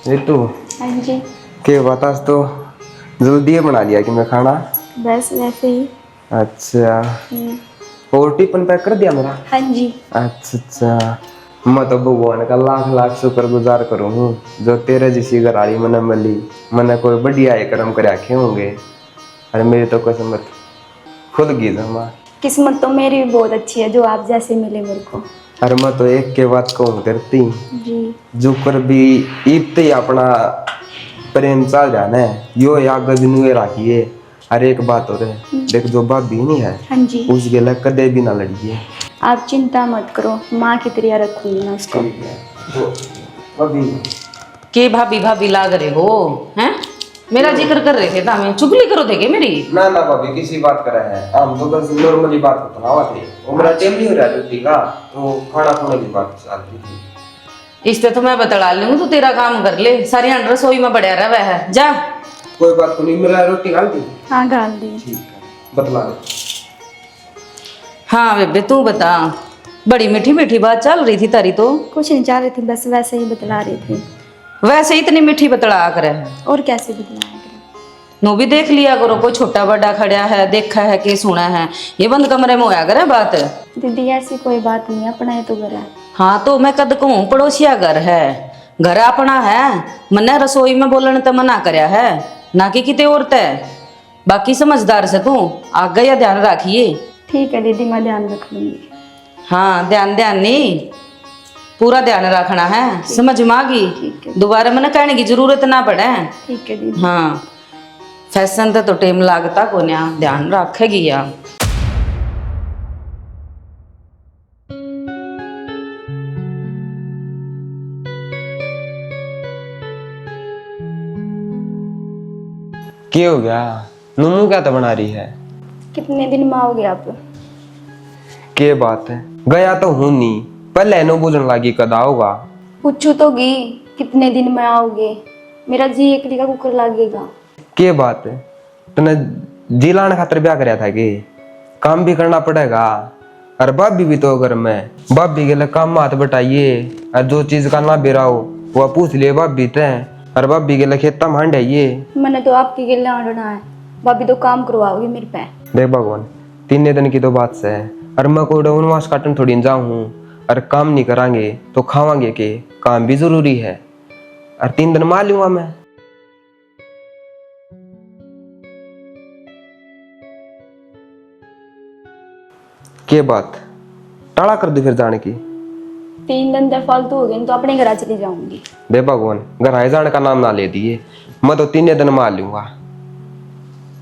रितु हाँ जी। के बता तो जल्दी बना लिया कि मैं खाना। बस वैसे ही। अच्छा और टिफिन पैक कर दिया मेरा। हाँ जी। अच्छा अच्छा मैं तो भगवान का लाख लाख शुक्रगुजार करूँ हूँ जो तेरे जैसी घराड़ी मने मिली। मैंने कोई बढ़िया है कर्म कर रखे होंगे। अरे मेरी तो किस्मत खुल गई जमा। किस्मत तो मेरी भी बहुत अच्छी है जो आप जैसे मिले मेरे को। अरे मैं तो एक के बात कहूँ करती जी। जो कर भी इतने अपना प्रेम चल जाना है यो या गजनू राखिए। हर एक बात हो रहे देख जो भाभी नहीं है हाँ जी। उस गेला कदे भी ना लड़िए। आप चिंता मत करो, माँ की तरह रखूंगी मैं उसको। भाभी के भाभी भाभी लाग रहे हो हैं? मेरा जिक्र कर रहे थे ना, मैं चुगली करो थे क्या मेरी? ना ना भाभी किसी बात कर रहे हैं हम तो बस नॉर्मली बात करते ना थे। वो मेरा टाइम नहीं हो रहा रोटी का तो खाना खाने की बात चल रही थी। इस पे तो मैं बतला लूँ तो तेरा काम कर ले, सारी अंडर रसोई में बढ़िया रहा है जा। कोई बात नहीं मेरा रोटी डाल दी। हाँ डाल दी। ठीक है बतला दे। हाँ बेबे तू बता, बड़ी मीठी मीठी बात चल रही थी तारी तो। कुछ नहीं चाह रही थी, बस वैसे ही बतला रही थी। वैसे इतनी मीठी बतला कर है और कैसे बतलाया करें। नो भी देख लिया करो, कोई छोटा बड़ा खड़ा है देखा है कि सुना है, ये बंद कमरे में होया करे बात। दीदी ऐसी कोई बात नहीं, अपना ये तो घर है। हाँ तो मैं कद कहूँ पड़ोसिया घर है, घर अपना है। मन्ने रसोई में बोलने तो मना करया है ना कि किते और ते। बाकी समझदार से तू आगे या ध्यान रखिए। ठीक है दीदी, मैं ध्यान रख लूंगी। हाँ ध्यान ध्यान नहीं पूरा ध्यान रखना है, समझ में आ गई? ठीक है। दोबारा मैंने कहने की जरूरत ना पड़े। ठीक है दीदी। हाँ फैशन तो टाइम लागता को ना, ध्यान रखेगी या। क्या हो गया नूनू क्या तो बना रही है। कितने दिन में आओगे आप? के बात है गया तो हूं नहीं पहले नो बोलने लगी कदा होगा। पूछू तो गी कितने दिन में आओगे, मेरा जी एक का कुकर लगेगा। के बात है तूने जिलाने खातर ब्याह कराया था कि काम भी करना पड़ेगा। और भाभी भी तो घर में भाभी के लिए काम हाथ बटाइए और जो चीज का ना बेरा हो वह पूछ लिए भाभी ते। और भाभी के लिए खेता में हंडाइए। मैंने तो आपके लिए आना है, भाभी तो काम करवाओगे मेरे पे। देख भगवान 3 दिन की तो बात से है और मैं कोई वनवास काटन थोड़ी जाऊँ और काम नहीं करांगे तो खावांगे के, काम भी जरूरी है। और 3 दिन मार लूंगा मैं। के बात टाला कर दी फिर जाने की। 3 दिन तक फालतू हो गए तो अपने घर चली जाऊंगी। बे भगवान घर आए जाने का नाम ना ले दिए, मैं तो 3 दिन मार लूंगा।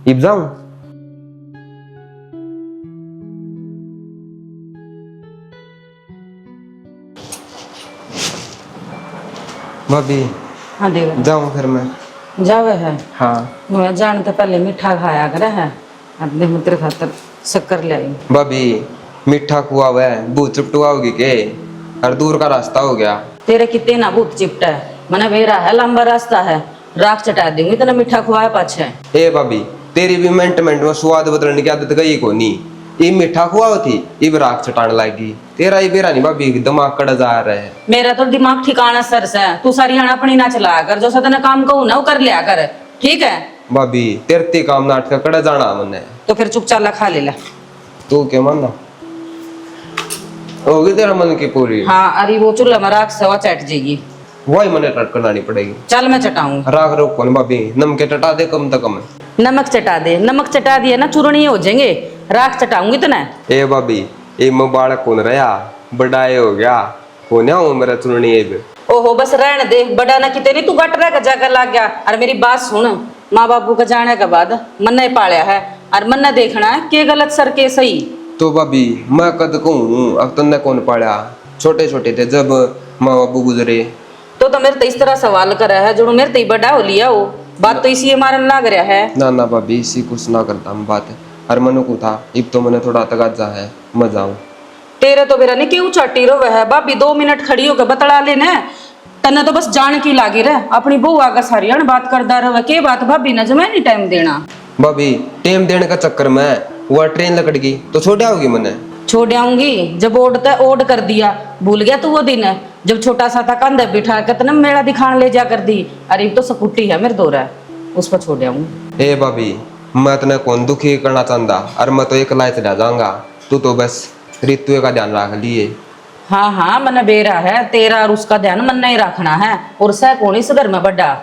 इब जाऊं भाभी। हाँ देव जाऊं फिर मैं। जावे है। हाँ मैं जान तो पहले मीठा खाया करे है, अपने मित्र खातर शक्कर ले आई। भाभी मीठा खुआ हुआ है भूत चुपटुआओगी के और दूर का रास्ता हो गया। तेरे कितने ना भूत चिपटा है, मना बेरा है लंबा रास्ता है, राख चटा दूंगी इतना मीठा खुआ पाछे। ए भाभी तेरी भी मिनट मिनट में स्वाद बदलने की आदत गई को नहीं। ये मीठा खुआ थी इब राख चटाने लगी। तेरा ही बेरा नहीं भाभी दिमाग कड़ा जा रहा है। मेरा तो दिमाग ठिकाना सर से, तू सारी हना अपनी ना चला कर, जो सदन काम कहूँ ना वो कर लिया कर, ठीक है? भाभी तेरती काम नाटक कड़ा जाना मने तो फिर चुपचाप ला खा ले ला। तू क्या मानना होगी तेरा मन की पूरी। हाँ अरे वो चूल्हा में राख सवा चट जाएगी, वही मने टट करनी पड़ेगी। चल मैं चटाऊंगी। राख रोक कौन भाभी नमके टटा दे कम तक कम। नमक चटा दे, नमक चटा दिया ना चूरनी हो जाएंगे, राख चटाऊंगी तो ना। ए भाभी ए बालक कौन रहा बड़ाए हो गया होने मेरा चुननी है। ओहो बस रहने दे, बड़ा ना किते नहीं तू गट रह जाकर लग गया। और मेरी बात सुन, माँ बापू का जाने के बाद मन्ने पालिया है और मन्ने देखना है के गलत सर के सही। तो भाभी मैं कद कहूँ अब तन्ने कौन पाया, छोटे छोटे थे जब माँ बापू गुजरे। तो मेरे तो इस तरह सवाल कर रहा है जो मेरे तो बड़ा हो लिया हो, बात तो इसी मारन लग रहा है। ना ना भाभी इसी कुछ ना करता हम बात हर मनु को था इब तो मैंने थोड़ा तगाजा है मजा आऊं। तेरे तो बेरा नहीं क्यों चट्टी रो है भाभी 2 मिनट खड़ी होकर बतला लेने, तन्ने तो बस जान की लागी रहे अपनी बहू आगे सारी बात करदा रहे के बात भाभी ने जमे नहीं टाइम देना। भाभी टाइम देने का चक्कर में वह ट्रेन लकड़ गई तो छोड़ आओगी मैंने। छोड़ आऊंगी जब ओढ़ कर दिया, भूल गया तू वो दिन जब छोटा सा था कंधे बिठा के तो ना मेला दिखाने ले जा कर दी। अरे एक तो स्कूटी है मेरे दोरा, उस पर छोड़ आऊँ। ए भाभी, मैं तने कौन दुखी करना चाहता, और मैं तो एक लाइट चला जाऊंगा। तू तो बस रितु का ध्यान रख लिए। हाँ हाँ, मन बेरा है तेरा और उसका ध्यान मन नहीं रखना है। और सह कौन इस घर में बड़ा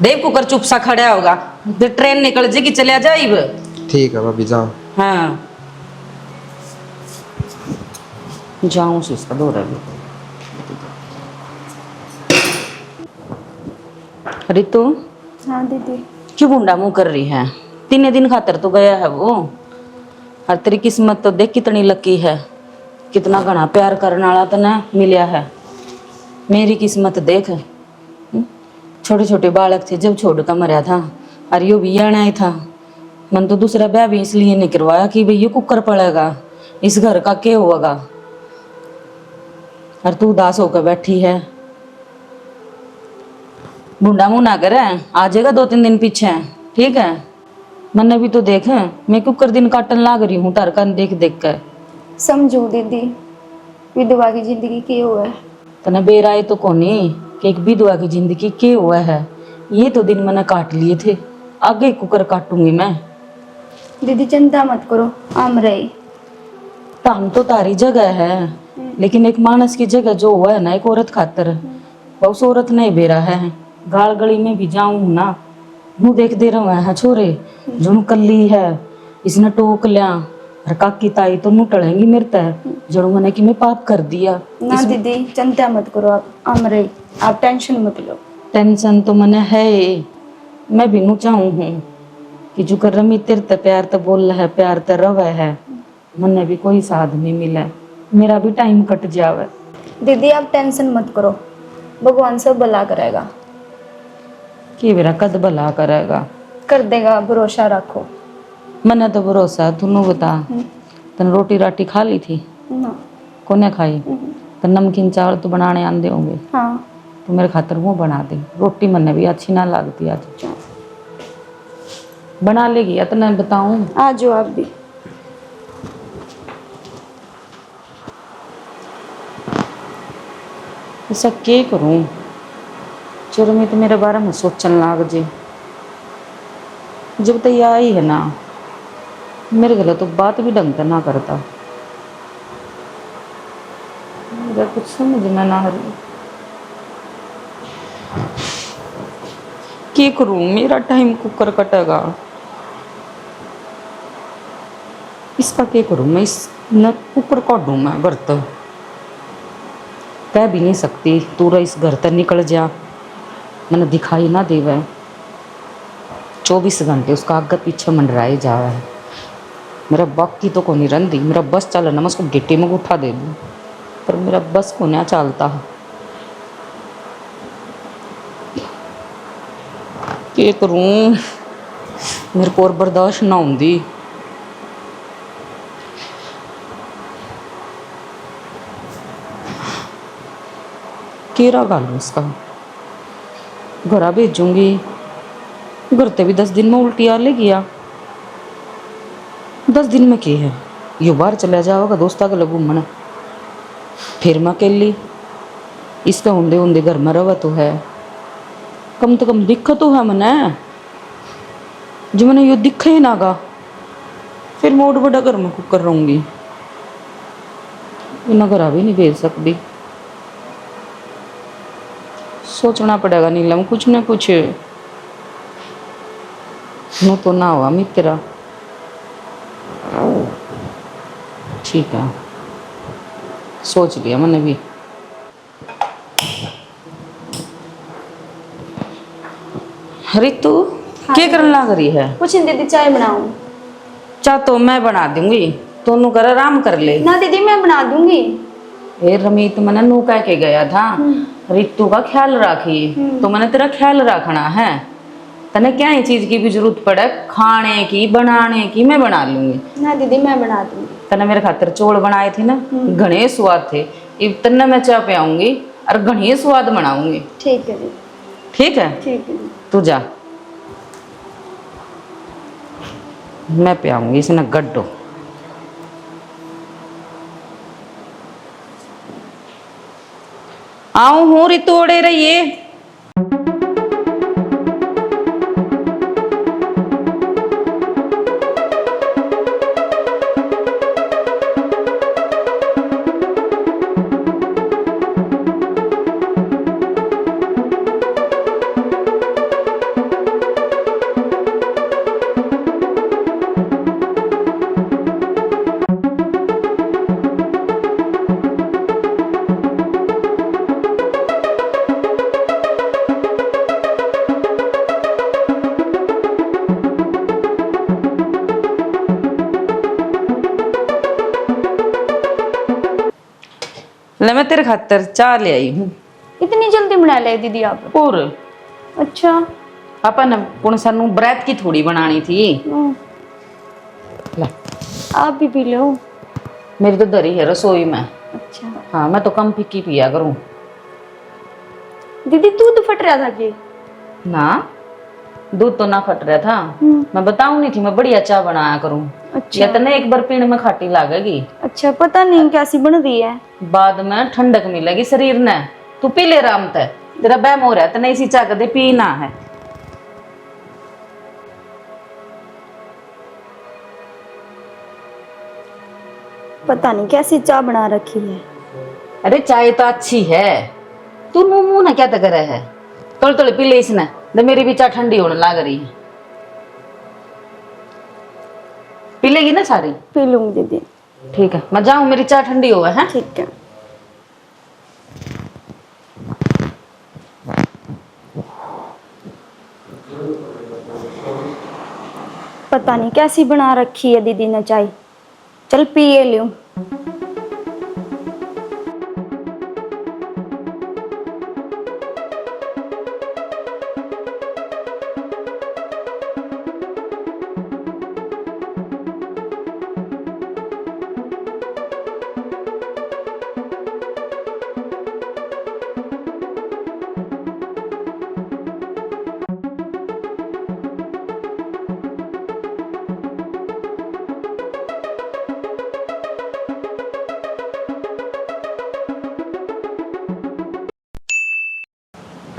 देव कुकर चुप सा खड़ा होगा, फिर ट्रेन निकल जाएगी चलिया जाइब। ठीक है भाभी, जाओ। हाँ जाऊं से इसका दो रह। रितु, हाँ दीदी। क्यों बुंडा मुंह कर रही है? 3 दिन खातर तो गया है वो। और तेरी किस्मत तो देख कितनी लकी है, कितना घना प्यार करने वाला तने मिलिया है। मेरी किस्मत देख, छोटे छोटे बालक थे जब छोड़ कर मरा था, और यो भी आना ही था। मन तो दूसरा ब्याह भी इसलिए नहीं करवाया कि भाई ये कुकर पड़ेगा, इस घर का क्या होगा। और तू उदास होकर बैठी है। बुढ़ा मुंह ना करे, आ जाएगा 2-3 दिन पीछे, ठीक है? मैंने भी तो देख, मैं कुकर दिन काटन लाग रही हूँ तार कान देख देख कर। समझो दीदी, विधवा की जिंदगी क्या हुआ है। तने बेराए तो कोनी कि एक विधवा की जिंदगी क्या हुआ है। ये तो दिन मैंने काट लिए थे, आगे कुकर काटूंगी मैं। दीदी चिंता मत करो, आम रही। काम तो तारी जगह है, लेकिन एक मानस की जगह जो हुआ है ना एक औरत खातर, वो उस औरत नहीं बेरा है। गाल गली में भी जाऊं ना, मुँह देख दे रहा है छोरे जुन कल्ली है, इसने टोक लिया। और काकी ताई तो मुँह टड़ेंगी मेरे तय जड़ू मैंने कि मैं पाप कर दिया। ना दीदी चिंता मत करो, आप आम रही, आप टेंशन मत लो। टेंशन तो मैंने है, मैं भी नू चाहूँ हूँ कि जो कर रमी तेरे ते प्यार तो बोल है, प्यार तो रवे है। मैंने भी कोई साथ नहीं मिला, मेरा भी टाइम कट जावे। दीदी आप टेंशन मत करो, भगवान सब भला करेगा। कि मेरा कद भला करेगा, कर देगा, भरोसा रखो। मैंने तो भरोसा। तूने बता, तन रोटी राटी खा ली थी? ना। कोने खाई? तो नमकीन चावल तो बनाने आंदे होंगे, हाँ। तो मेरे खातर वो बना दे। रोटी मैंने भी अच्छी ना लगती, आज बना लेगी इतना बताऊं? आ जाओ आप भी। ऐसा क्या करूं चोर में तो मेरे बारे में सोचने लाग जे। जब तक ये आई है ना, मेरे गले तो बात भी ढंग से ना करता। मेरा कुछ समझ में ना आ रही, क्या करूं? मेरा टाइम कुकर कटेगा, इसका क्या करूं मैं? इस न कुकर काटूं मैं बर्त, कह भी नहीं सकती तू इस घर तक निकल जा, मैंने दिखाई ना देवे। 24 घंटे उसका आगे पीछे मंडराए जावे है। मेरा बाकी तो को नहीं रंदी, मेरा बस चल ना मैं उसको गिट्टी में उठा दे दूँ, पर मेरा बस को नहीं चलता। क्या करूं? मेरे को और बर्दाश्त ना होंगी। केरा गालू इसका, घरा भेजूंगी, घर ते भी 10 दिन में उल्टी आ ले गया। 10 दिन में क्या है, यो बाहर चला जाओगा दोस्ता के घूमने, फिर मैं अकेली। इसका होंदे होंदे घर में रवा तो है, कम से कम दिख तो है मने। जो मैंने यो दिखा ही ना गा, फिर मैं और बड़ा घर में कुकर रहूंगी, इन्हें घरा भी नहीं भेज सकती। सोचना पड़ेगा नीलम कुछ न कुछ, न तो ना हुआ मित्रा। ठीक है, सोच लिया मैंने भी। रितु क्या करने लग रही है? कुछ नहीं दीदी, चाय बनाऊं? चाह तो मैं बना दूंगी, दोनों कर आराम कर ले। ना दीदी मैं बना दूंगी। रमीत मैंने नू कह के गया था रितु का ख्याल रखी, तो मैंने तेरा ख्याल रखना है। तने क्या ही चीज की भी जरूरत पड़े, खाने की बनाने की, मैं बना लूंगी। ना दीदी मैं बना दूंगी। तने मेरे खातिर चौल बनाए थे ना, घने स्वाद थे। इब तन्ने मैं चाय पियाऊंगी और घने स्वाद बनाऊंगी। ठीक है दीदी। ठीक है, ठीक है। तू जा, मैं पियाऊंगी इसने गड्ढो। आऊं हूँ रितु ओड़े रहिए। ले मैं तेरे खातर चाय ले आई हूँ। इतनी जल्दी बना ले दीदी आप? और अच्छा। अपन पुण सानू ब्रेड की थोड़ी बनानी थी। ले आप भी पी लो। मेरी तो दरी है रसोई में। अच्छा। हाँ मैं तो कम फीकी पिया करूँ। दीदी दूध फट रहा था कि? ना दूध तो ना फट रहा था। मैं बताऊं नहीं थी मैं बढ़िया चाय बनाया करूँ। अच्छा। या तो ना एक बार पीने में खाटी लागेगी। अच्छा पता नहीं कैसी बन रही है। बाद में ठंडक मिलेगी शरीर ने। तू पी ले राम ते तेरा बहम हो रहा है तने इसी चाय कदे पीना है। पता नहीं कैसी चाय बना रखी है। अरे चाय तो अच्छी है। तू मुंह मुंह ना क्या तक रहा है। थोड़ी थोड़ी पी ले इसने तो मेरी भी चाय ठंडी होने लग रही है। पी लेगी ना सारी? पी लूंगी दीदी। ठीक है मैं जाऊं मेरी चाय ठंडी हो है। ठीक है। पता नहीं कैसी बना रखी है दीदी ने चाय। चल पिए लूं।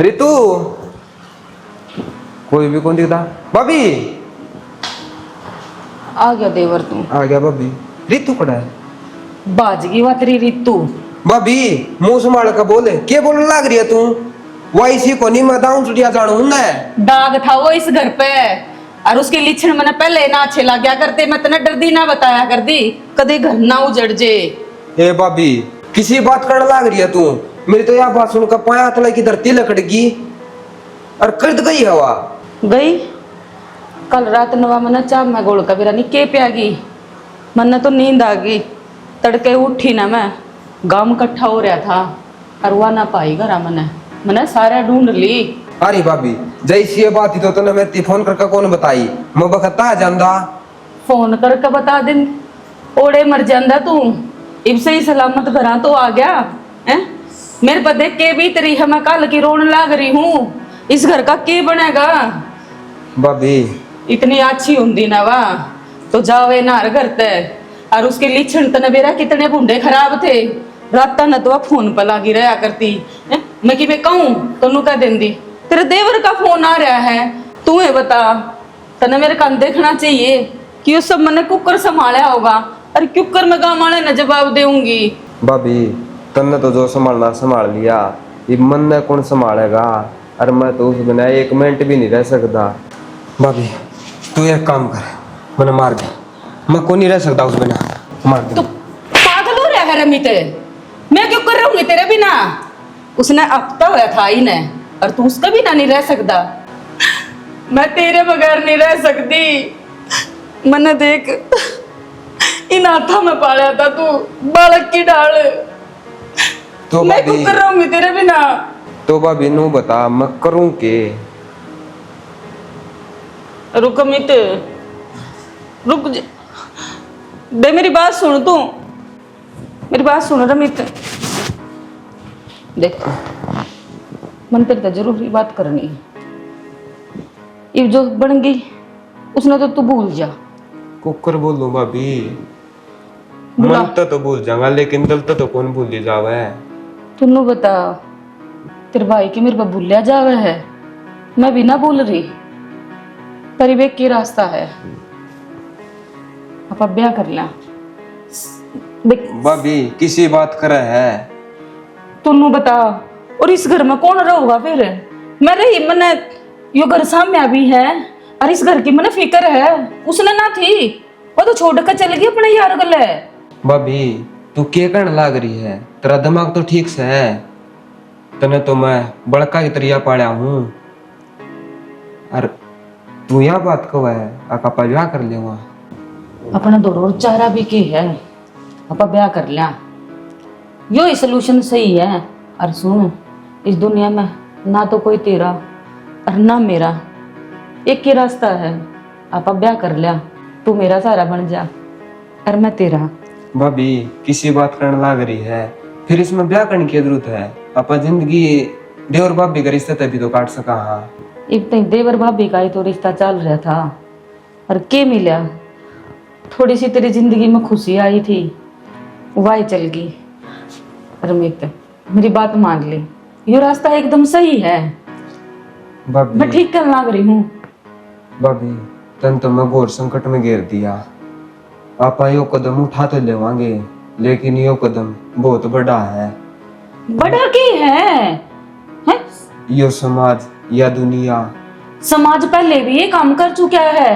रितु कोई भी कौन दिखता? भाभी आ गया देवर तू। आ गया भाभी। रितु कड़ा है? बाजगी वातरी रितु। भाभी मुंह संभाल कर बोले क्या बोलने लग रही है तू? वैसी को नहीं मैं दाऊं चुटिया जानू ना। दाग था वो इस घर पे और उसके लिछण मैंने पहले ना अच्छे लग गया करते। मैं तने डरदी ना बताया कर दी कदे घर ना उजड़ जे। ए भाभी किसी बात करने लग रही है तू? मेरी तो यह बात सुनकर पाया तले की धरती लकड़गी और कर्द गई हवा। गई कल रात नवा मना चाह मैं गोल का बिरा के प्यागी। मन तो नींद आ गई। तड़के उठी ना मैं गांव इकट्ठा हो रहा था और वह ना पाई घरा मैंने सारा ढूंढ ली। अरे भाभी जैसी ये बात ही तो तूने मेरे फोन करके कौन बताई? मैं बखता जांदा फोन करके बता दिन ओड़े मर जांदा तू। इब से ही सलामत घरा तो आ गया है। मेरे पर देख के भी तेरी है मैं कल की रोने लग रही हूँ। इस घर का क्या बनेगा? भाभी इतनी अच्छी हुंदी ना वाह तो जावे नार घर ते और उसके लिछण तने बेरा कितने बुंडे खराब थे। रात न तो फोन पर लागी रहा करती है? मैं कि मैं कहूँ तनु कह देंदी तेरे देवर का फोन आ रहा है। तू है बता तने मेरे कान देखना चाहिए कि उस सब मैंने कुकर संभाला होगा और कुकर में गाँव वाले न जवाब दूंगी। भाभी तन्ने तो जो संभालना संभाल लिया ये मन ने कौन संभालेगा? और मैं तो उस बिना एक मिनट भी नहीं रह सकता। भाभी तू एक काम कर मैंने मार दे। मैं को नहीं रह सकता उस बिना। मार दे। तो पागल हो रहा है रमित। मैं क्यों कर रहूंगी तेरे बिना? उसने अब तो हुआ था ही ने और तू उसका बिना नहीं रह सकता। मैं तेरे बगैर नहीं रह सकती। मैंने देख इन हाथों में पाला था तू बालक की डाल। तो मैं क्यों कर रहूंगी तेरे बिना? तो भाभी नू बता मैं करूं के? रुक अमित रुक दे मेरी बात सुन तू। मेरी बात सुन रमित देख मन तेरे तो जरूरी बात करनी है। ये जो बन गई उसने तो तू भूल जा। कुकर बोल दो भाभी। बुला। मन तो भूल जाऊंगा लेकिन दिल तो कौन भूल जावे। तूने बता तेरे भाई की मेरे को भूलिया जावे है, मैं भी ना भूल रही, पर ये की रास्ता है, आप अब ब्याह कर लिया। भाभी किसी बात करे है। तुन्नू बता, और इस घर में कौन रहूगा फिर? मैं रही, मैंने यो घर सामने भी है, और इस घर की मैंने फिक्र है, उसने ना थी, वो तो छोड़ कर चल गई अपने यार गले। भाभी तू क्या करने लाग रही है? तेरा दिमाग तो ठीक से है, तने तो मैं बड़का की तरिया पाया हूँ, और तू यह बात कब है आका ब्याह कर लेगा। अपना दौड़ चारा भी के है, आप ब्याह कर लिया, यो ही सोल्यूशन सही है। और सुन, इस दुनिया में ना तो कोई तेरा और ना मेरा, एक ही रास्ता है, आप ब्याह कर लिया, तू मेरा सहारा बन जा और मैं तेरा। भाभी किसी बात करने लाग रही है, फिर इसमें ब्याह करने की जरूरत है? अपा जिंदगी देवर भाभी का रिश्ता तभी तो काट सका। हाँ एक तो देवर भाभी का ही तो रिश्ता चल रहा था, और के मिला, थोड़ी सी तेरी जिंदगी में खुशी आई थी, वही चल गई। रमित मेरी बात मान ले, ये रास्ता एकदम सही है, भाभी मैं ठीक करने लग रही हूँ। भाभी तन तो मैं घोर संकट में घेर दिया। आप यो कदम उठा तो लेवांगे, लेकिन यो कदम बहुत बड़ा है। बड़ा की है? यो समाज या दुनिया। समाज पहले भी ये काम कर चुका है,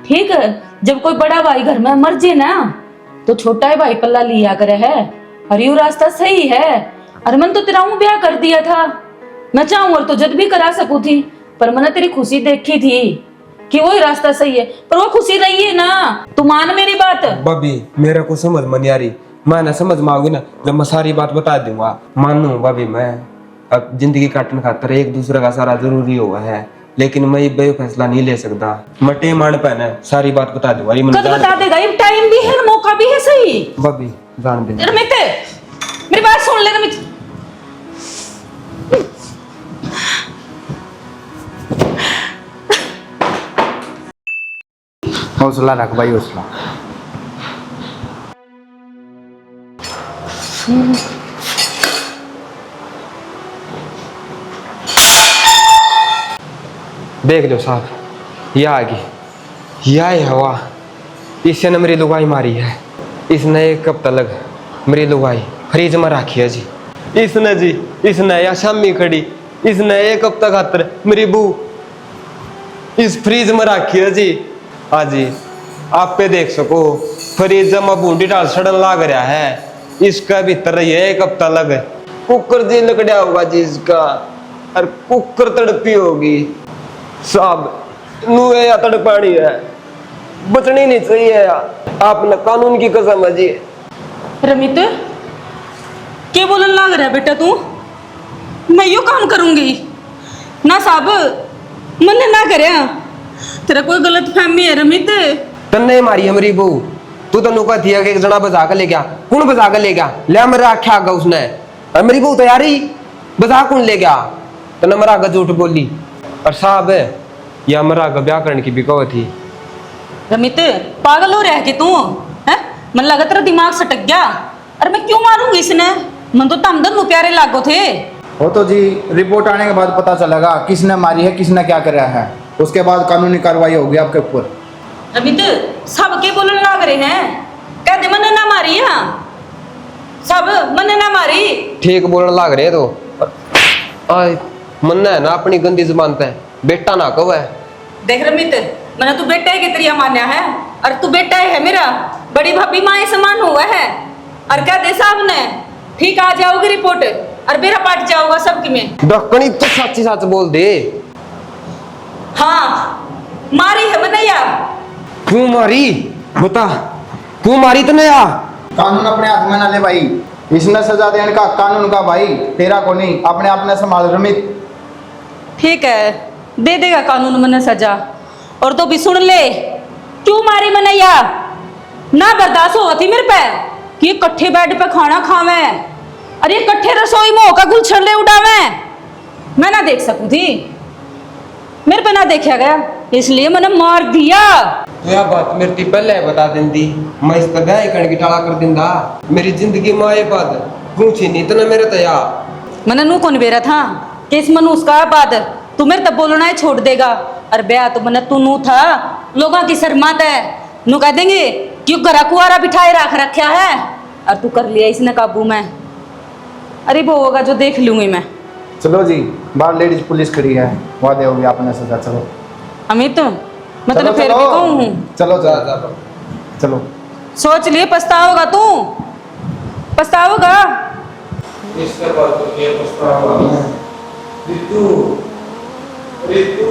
ठीक है? जब कोई बड़ा भाई घर में मर जाए ना, तो छोटा ही भाई पल्ला लिया करे है, और ये रास्ता सही है। और मन तो तेरा ब्याह कर दिया था, मैं चाहूँ और तो जद भी करा सकूं थी, पर मैंने तेरी खुशी देखी थी कि वही रास्ता सही है, पर वो खुशी रही है ना, तू मान मेरी बात। भाभी मेरे को समझ में नहीं आ रही, मैं ना समझ में आऊंगी ना जब मैं सारी बात बता दूंगा। मानू भाभी मैं अब जिंदगी काटने खातर एक दूसरे का सारा जरूरी हुआ है, लेकिन मैं ये फैसला नहीं ले सकता। मैं टेमान पहने सारी बात बता दूंगा। कद बता देगा, ये टाइम भी है, मौका भी है सही। भाभी जान दे। रमित मेरी बात सुन ले रमित। हौसला रख भाई, हौसला। देख लो साहब, यह आ गई, यह है हवा, इससे ने मेरी लुगाई मारी है। इसने एक हफ्ता लग मेरी लुगाई फ्रिज में रखी है जी। इसने या शामी खड़ी, इसने एक हफ्ता खातर मेरी बू इस फ्रिज में रखी है जी। हाँ जी, आप पे देख सको फ्रिज में बूंदी डाल सड़न लाग रहा है, इसका भीतर रही है एक हफ्ता लग। कुकर जी लकड़िया होगा जी इसका, और कुकर तड़पी होगी साहब। नुए या तड़पानी है, बचनी नहीं चाहिए यार, आपने कानून की कसम है जी। रमित क्या बोलने लग रहा है बेटा तू? मैं यो काम करूंगी ना साहब, मैंने ना करया, तेरा कोई गलत फहमी है रमित। तन्ने मारी है मेरी बहू, तू तो नुका थी कि एक जना बजा कर ले गया, कौन बजा कर ले गया? ले मेरा आख्या आगा उसने, और मेरी बहू तैयारी बजा कौन ले गया? तन्ने मेरा आगा झूठ बोली, और साहब या मेरा आगा ब्याह करने की भी कहो थी। रमित पागल हो रहा है कि तू है? मन लगा तेरा दिमाग सटक गया। अरे मैं क्यों मारूंगी इसने, मन तो तम दोनों प्यारे लागो थे। वो तो जी रिपोर्ट आने के बाद पता चलेगा किसने मारी है, किसने क्या कराया है, उसके बाद कानूनी कार्रवाई होगी आपके ऊपर। रमित सब के बोलने लग रहे हैं, कहते मैंने ना मारी, हाँ सब मैंने ना मारी। ठीक बोलने लग रहे तो मन है ना अपनी गंदी जुबान पे बेटा ना कहो है। देख रमित, मैंने तू बेटा है के तरिया मान्या है, और तू बेटा है मेरा, बड़ी भाभी माँ समान हुआ है। और क्या दे साहब ने ठीक आ जाओगी रिपोर्ट, और मेरा पाट जाओगा सबकी में। डकनी तो सच्ची सच बोल दे। हाँ मारी है मैंने यार। क्यों मारी बता, क्यों मारी तने या? कानून अपने हाथ में ना ले भाई, इसने सजा देने का कानून का भाई, तेरा को नहीं, अपने आप ने संभाल रमित। ठीक है, दे देगा कानून मैंने सजा। और तो भी सुन ले, क्यों मारी मैंने यार? ना बर्दाश्त हुआ थी मेरे पे कि ये कट्ठे बेड पे खाना खावे, अरे कट्ठे रसोई में होकर गुलछड़ ले उड़ावे, मैं ना देख सकूं थी, मेरे पे ना देखा गया, इसलिए मैंने मार दिया। यह बात मेरे ती पहले बता देंदी, मैं इसका ब्याह करने की टाला कर दिंदा। मेरी जिंदगी में ये बात पूछी नहीं इतना मेरे तया। मैंने नू कौन बेरा था किस मनुष्य का बाद तू मेरे तब बोलना है छोड़ देगा। अरे ब्याह तो मना तू नू था, लोगों की शर्मात है, नू कह देंगे क्यों घरा कुआरा बिठाए रख रखा है और तू कर लिया इसने काबू में। अरे वो होगा जो देख लूंगी मैं। चलो जी, बाहर लेडीज पुलिस खड़ी है, वादे होगी अपने सजा। चलो अमित मैं चलो तेरे फिर भी कहूँ, चलो चलो चलो। सोच लिए पछताओगा तू, पछताओगा। इसके बाद तो ये पछतावा है। रितु, रितु